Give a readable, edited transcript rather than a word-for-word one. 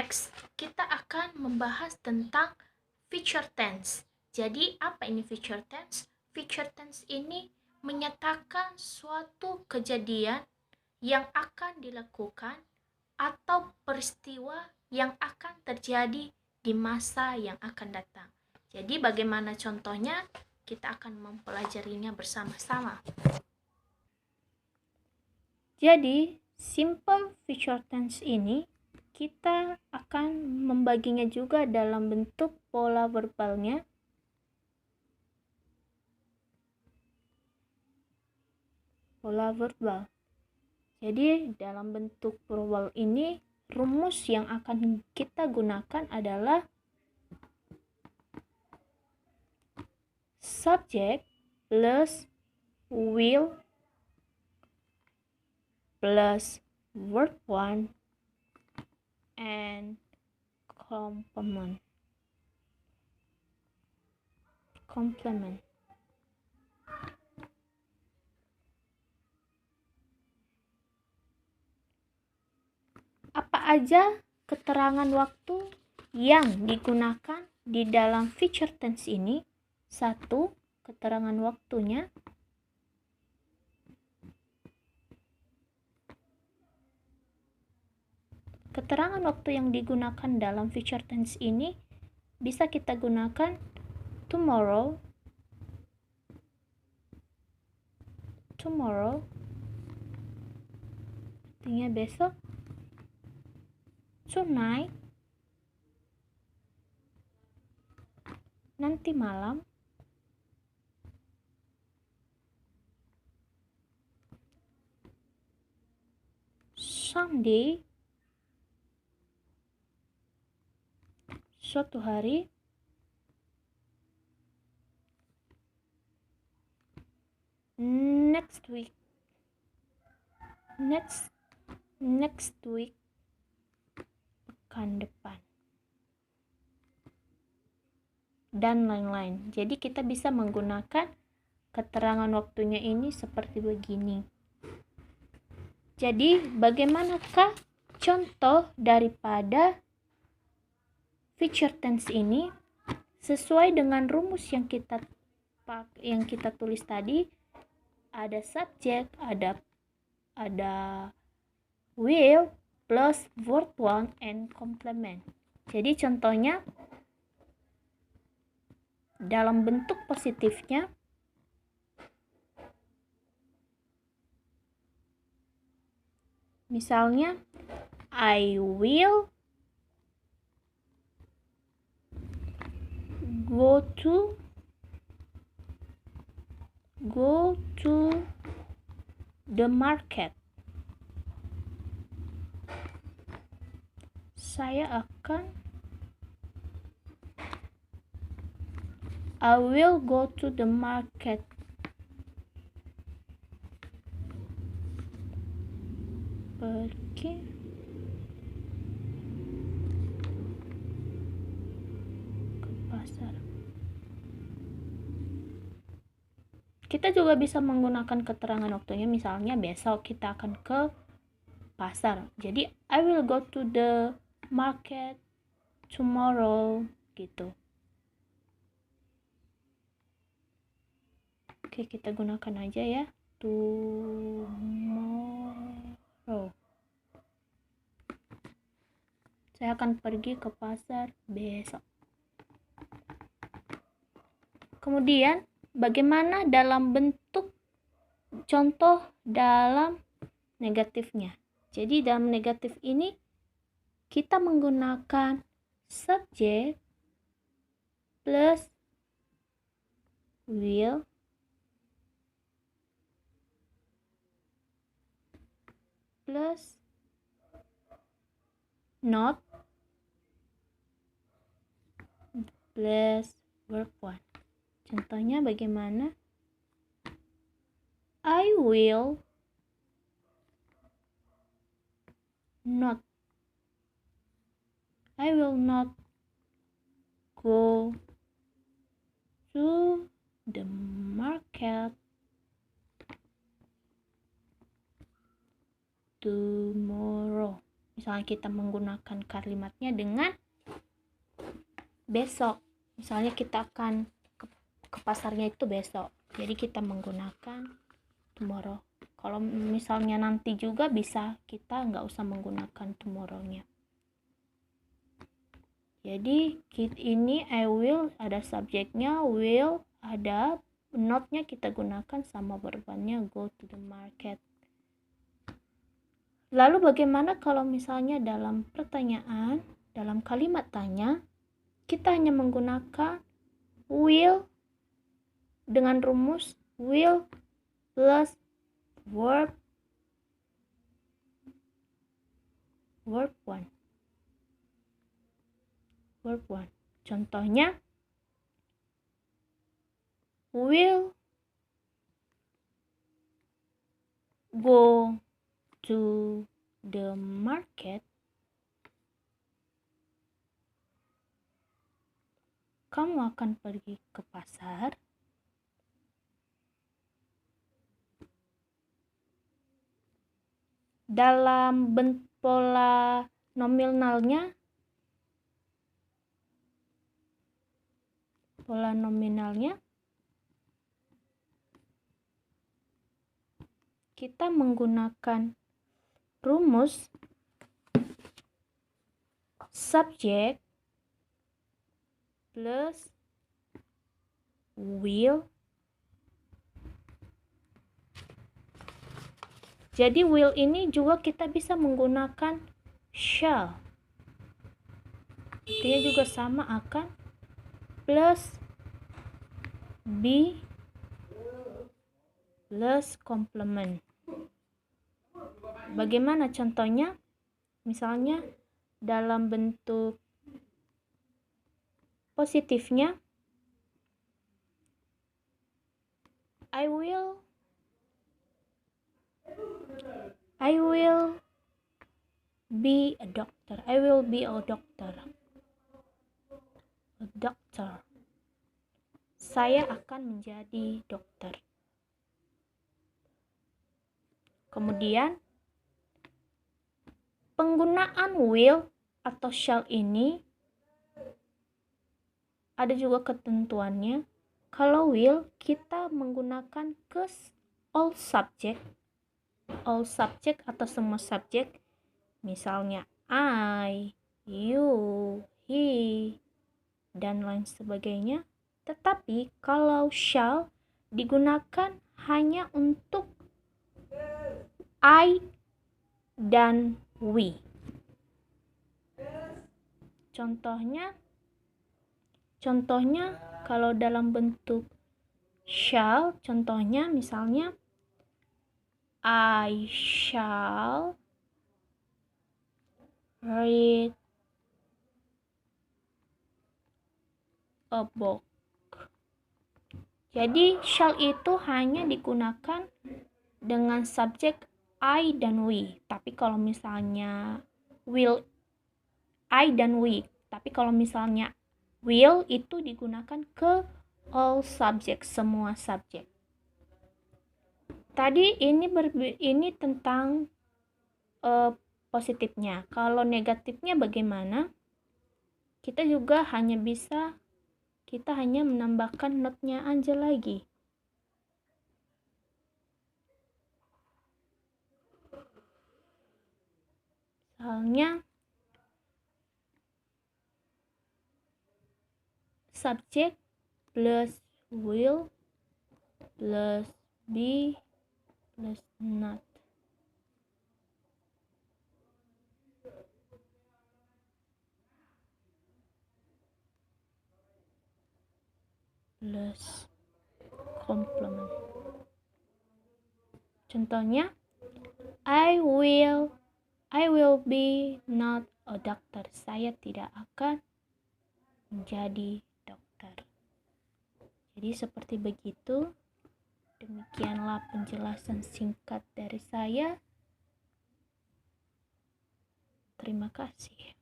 Next, kita akan membahas tentang future tense. Jadi, apa ini future tense? Future tense ini menyatakan suatu kejadian yang akan dilakukan atau peristiwa yang akan terjadi di masa yang akan datang. Jadi, bagaimana contohnya? Kita akan mempelajarinya bersama-sama. Jadi, simple future tense ini kita akan membaginya juga dalam bentuk pola verbalnya. Pola verbal. Jadi, dalam bentuk verbal ini, rumus yang akan kita gunakan adalah subject plus will plus verb 1 and complement. Apa aja keterangan waktu yang digunakan di dalam future tense ini? 1. Keterangan waktunya. Keterangan waktu yang digunakan dalam future tense ini bisa kita gunakan tomorrow, artinya besok, tonight, nanti malam, Sunday, suatu hari, next week, pekan depan, dan lain-lain. Jadi kita bisa menggunakan keterangan waktunya ini seperti begini. Jadi bagaimanakah contoh daripada future tense ini? Sesuai dengan rumus yang kita tulis tadi, ada subject, ada will plus verb 1 and complement. Jadi contohnya dalam bentuk positifnya, misalnya I will go to the market. I will go to the market. Pergi ke pasar. Kita juga bisa menggunakan keterangan waktunya, misalnya besok kita akan ke pasar. Jadi I will go to the market tomorrow gitu. Oke, kita gunakan aja ya, tomorrow. Saya akan pergi ke pasar besok. Kemudian bagaimana dalam bentuk contoh dalam negatifnya? Jadi dalam negatif ini kita menggunakan subject plus will plus not plus verb 1. Contohnya bagaimana? I will not go to the market tomorrow. Misalnya kita menggunakan kalimatnya dengan besok. Misalnya kita akan ke pasarnya itu besok. Jadi kita menggunakan tomorrow. Kalau misalnya nanti juga bisa, kita nggak usah menggunakan tomorrow-nya. Jadi ini I will ada subjeknya, will ada not-nya kita gunakan sama verbannya go to the market. Lalu bagaimana kalau misalnya dalam pertanyaan, dalam kalimat tanya, kita hanya menggunakan will dengan rumus will plus verb 1. Contohnya, will go to the market. Kamu akan pergi ke pasar. Dalam pola nominalnya, kita menggunakan rumus subject plus will. Jadi will ini juga kita bisa menggunakan shall. Artinya juga sama akan plus be plus complement. Bagaimana contohnya? Misalnya dalam bentuk positifnya, I will be a doctor. I will be a doctor. Saya akan menjadi dokter. Kemudian penggunaan will atau shall ini ada juga ketentuannya. Kalau will kita menggunakan ke all subject atau semua subjek. Misalnya I, you, he, dan lain sebagainya. Tetapi kalau shall digunakan hanya untuk I dan we. Contohnya kalau dalam bentuk shall, contohnya misalnya I shall read a book. Jadi shall itu hanya digunakan dengan subjek I dan we. Tapi kalau misalnya will, I dan we. Tapi kalau misalnya will itu digunakan ke all subject, semua subjek. Tadi ini tentang positifnya. Kalau negatifnya bagaimana? Kita hanya menambahkan not-nya aja lagi. Misalnya subject plus will plus be plus not. Plus complement. Contohnya, I will be not a doctor. Saya tidak akan menjadi dokter. Jadi seperti begitu. Demikianlah penjelasan singkat dari saya. Terima kasih.